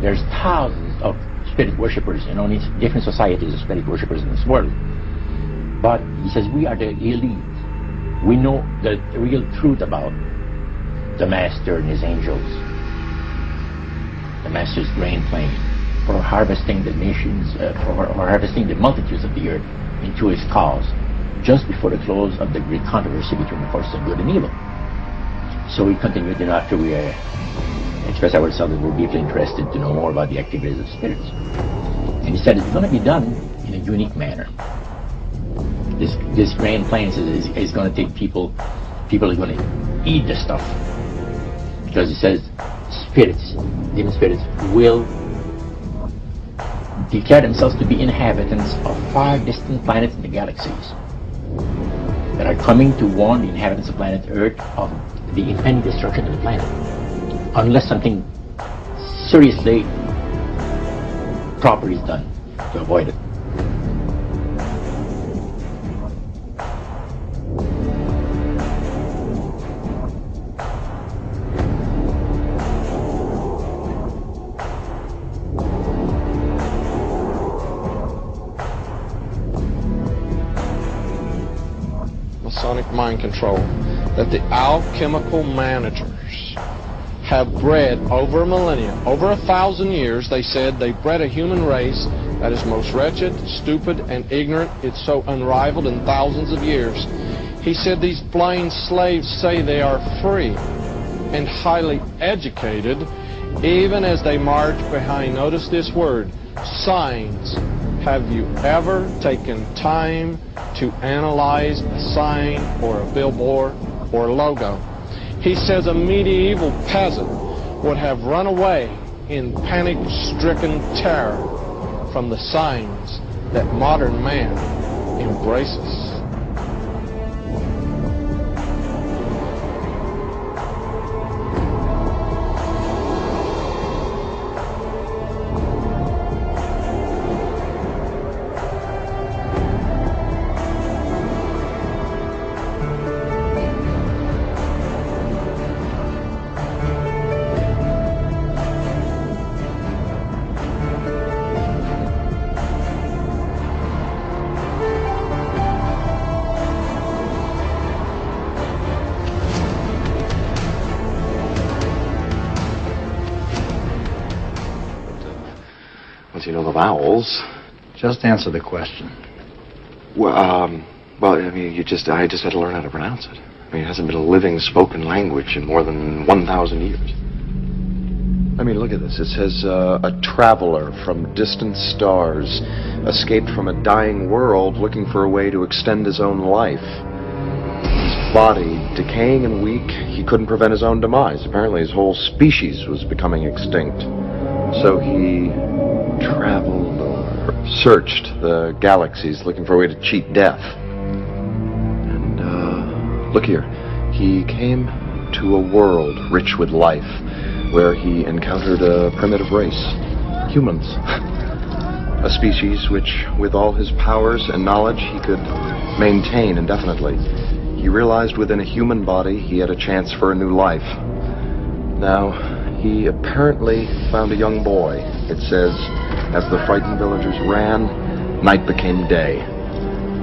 there's thousands of spirit worshippers in only different societies of spirit worshippers in this world. But he says we are the elite. We know the real truth about the Master and his angels. The Master's grain plane for harvesting the nations, for harvesting the multitudes of the earth into his cause, just before the close of the great controversy between the forces of good and evil. So we continued, and after we expressed ourselves that we're deeply interested to know more about the activities of spirits. And he said it's going to be done in a unique manner. This grand plan is going to take people are going to eat the stuff. Because he says spirits, demon spirits, will declare themselves to be inhabitants of far distant planets in the galaxies that are coming to warn the inhabitants of planet Earth of the impending destruction of the planet, unless something seriously proper is done to avoid it. Masonic mind control, that the alchemical managers have bred over a millennia, over 1,000 years. They said they bred a human race that is most wretched, stupid, and ignorant. It's so unrivaled in thousands of years. He said these blind slaves say they are free and highly educated, even as they march behind, notice this word, signs. Have you ever taken time to analyze a sign or a billboard or a logo? He says a medieval peasant would have run away in panic-stricken terror from the signs that modern man embraces. Once you know the vowels. Just answer the question. Well, I mean, I just had to learn how to pronounce it. I mean, it hasn't been a living spoken language in more than 1,000 years. I mean, look at this. It says, a traveler from distant stars escaped from a dying world looking for a way to extend his own life. His body decaying and weak, he couldn't prevent his own demise. Apparently his whole species was becoming extinct. So he traveled or searched the galaxies looking for a way to cheat death. And, look here. He came to a world rich with life, where he encountered a primitive race, humans. A species which, with all his powers and knowledge, he could maintain indefinitely. He realized within a human body he had a chance for a new life. Now, he apparently found a young boy. It says, as the frightened villagers ran, night became day.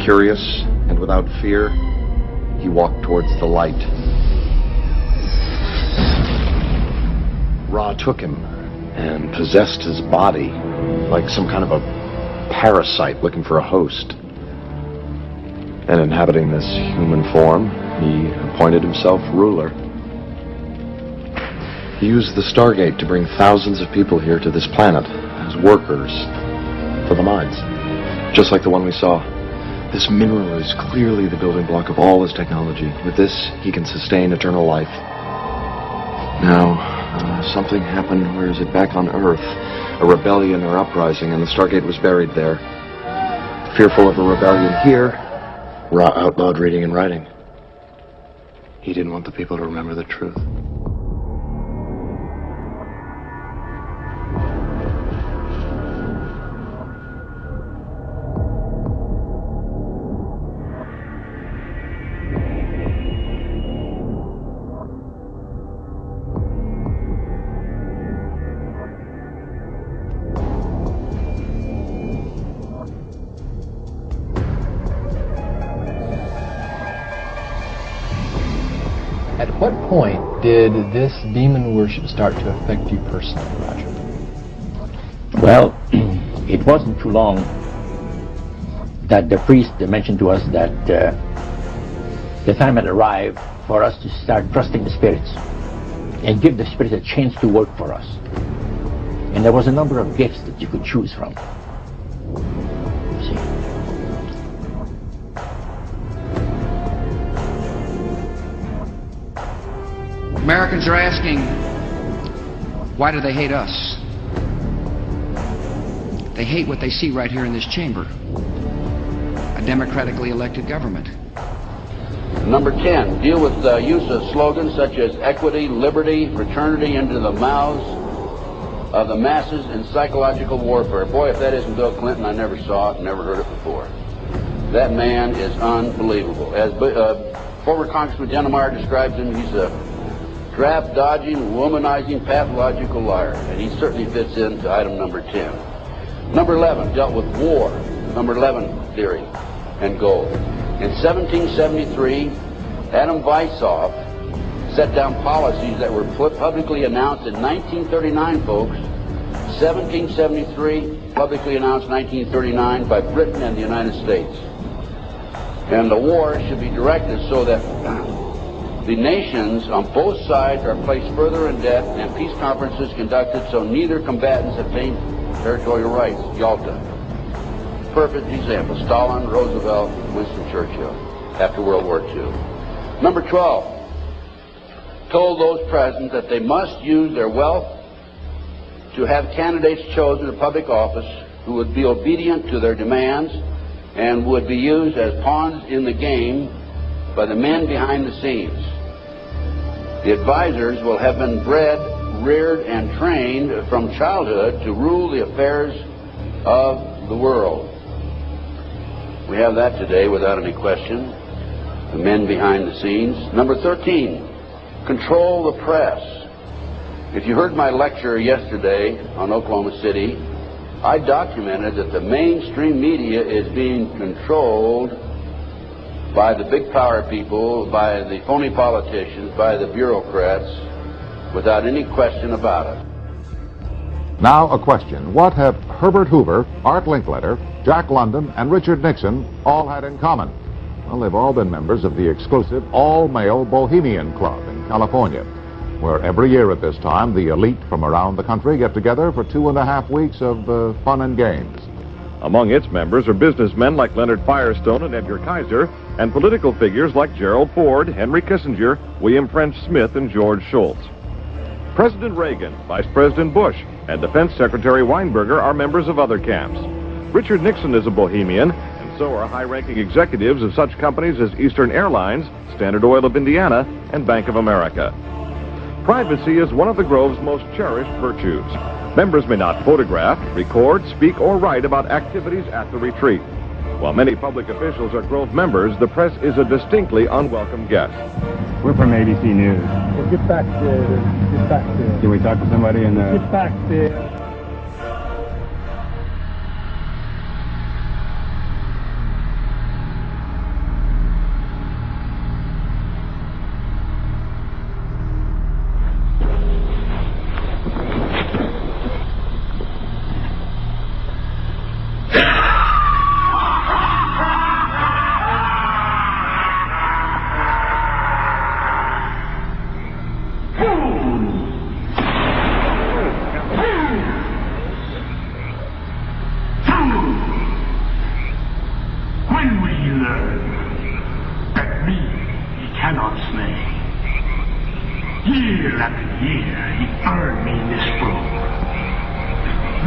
Curious and without fear, he walked towards the light. Ra took him and possessed his body like some kind of a parasite looking for a host. And inhabiting this human form, he appointed himself ruler. He used the Stargate to bring thousands of people here to this planet as workers for the mines, just like the one we saw. This mineral is clearly the building block of all his technology. With this, he can sustain eternal life. Now, something happened, where is it, back on Earth, a rebellion or uprising, and the Stargate was buried there. Fearful of a rebellion here, Ra outlawed reading and writing. He didn't want the people to remember the truth. what point did this demon worship start to affect you personally, Roger? Well, it wasn't too long that the priest mentioned to us that the time had arrived for us to start trusting the spirits and give the spirits a chance to work for us. And there was a number of gifts that you could choose from. See? Americans are asking, why do they hate us? They hate what they see right here in this chamber. A democratically elected government. Number 10, deal with the use of slogans such as equity, liberty, fraternity into the mouths of the masses in psychological warfare. Boy, if that isn't Bill Clinton, I never saw it, never heard it before. That man is unbelievable. As former Congressman Dennemeyer describes him, he's a draft-dodging, womanizing, pathological liar, and he certainly fits into item number 10. Number 11 dealt with war, number 11 theory and goal. In 1773, Adam Weishaupt set down policies that were publicly announced in 1939, folks. 1773, publicly announced 1939 by Britain and the United States. And the war should be directed so that the nations on both sides are placed further in debt and peace conferences conducted so neither combatants obtain territorial rights. Yalta. Perfect example. Stalin, Roosevelt, Winston Churchill after World War II. Number 12 told those present that they must use their wealth to have candidates chosen to public office who would be obedient to their demands and would be used as pawns in the game by the men behind the scenes. The advisors will have been bred, reared, and trained from childhood to rule the affairs of the world. We have that today without any question. The men behind the scenes. Number 13, control the press. If you heard my lecture yesterday on Oklahoma City, I documented that the mainstream media is being controlled by the big power people, by the phony politicians, by the bureaucrats, without any question about it. Now a question. What have Herbert Hoover, Art Linkletter, Jack London, and Richard Nixon all had in common? Well, they've all been members of the exclusive all-male Bohemian Club in California, where every year at this time the elite from around the country get together for 2.5 weeks of fun and games. Among its members are businessmen like Leonard Firestone and Edgar Kaiser, and political figures like Gerald Ford, Henry Kissinger, William French Smith, and George Shultz. President Reagan, Vice President Bush, and Defense Secretary Weinberger are members of other camps. Richard Nixon is a Bohemian, and so are high-ranking executives of such companies as Eastern Airlines, Standard Oil of Indiana, and Bank of America. Privacy is one of the Grove's most cherished virtues. Members may not photograph, record, speak, or write about activities at the retreat. While many public officials are Grove members, the press is a distinctly unwelcome guest. We're from ABC News. Well, get back there. Can we talk to somebody in the... Get back there.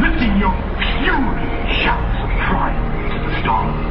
Lifting your puny shouts of triumph to the stars.